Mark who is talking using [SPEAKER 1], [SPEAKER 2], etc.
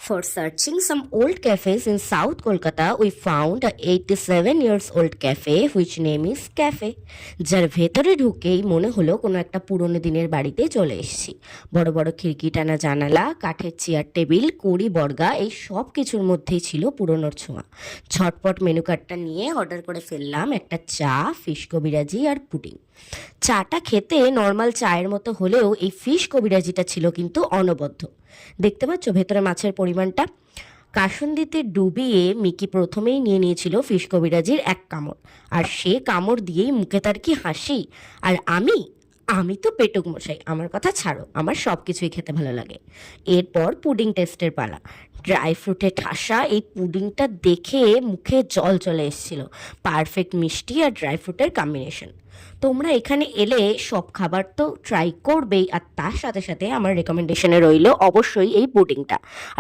[SPEAKER 1] For searching some old cafes in South Kolkata, we found a 87 years old cafe which name is Cafe, যার ভেতরে ঢুকেই মনে হলো কোনো একটা পুরনো দিনের বাড়িতে চলে এসেছি। বড় বড় খিড়কি টানা জানালা, কাঠের চেয়ার টেবিল, কুড়ি বর্গা, এই সব কিছুর মধ্যেই ছিল পুরনোর ছোঁয়া। ঝটপট মেনু কার্ডটা নিয়ে অর্ডার করে ফেললাম একটা চা, ফিশ কবিরাজি আর পুডিং। চাটা খেতে নর্মাল চায়ের মতো হলেও এই ফিশ কবিরাজিটা ছিল কিন্তু অনবদ্য। দেখতে পাচ্ছ ভেতরে মাছের পরিমাণটা। কাসুন্দিতে ডুবিয়ে মিকি প্রথমেই নিয়ে নিয়েছিল ফিশ কবিরাজির এক কামড়, আর সে কামড় দিয়েই মুখে তার কি হাসি। আর আমি তো পেটুক মশাই, আমার কথা ছাড়ো, আমার সব কিছুই খেতে ভালো লাগে। এরপর পুডিং টেস্টের পালা। ড্রাই ফ্রুটে ঠাসা এই পুডিংটা দেখে মুখে জল চলে এসেছিল। পারফেক্ট মিষ্টি আর ড্রাই ফ্রুটের কম্বিনেশন। তোমরা এখানে এলে সব খাবার তো ট্রাই করবেই, আর তার সাথে সাথে আমার রেকমেন্ডেশনে রইল অবশ্যই এই পুডিংটা। আর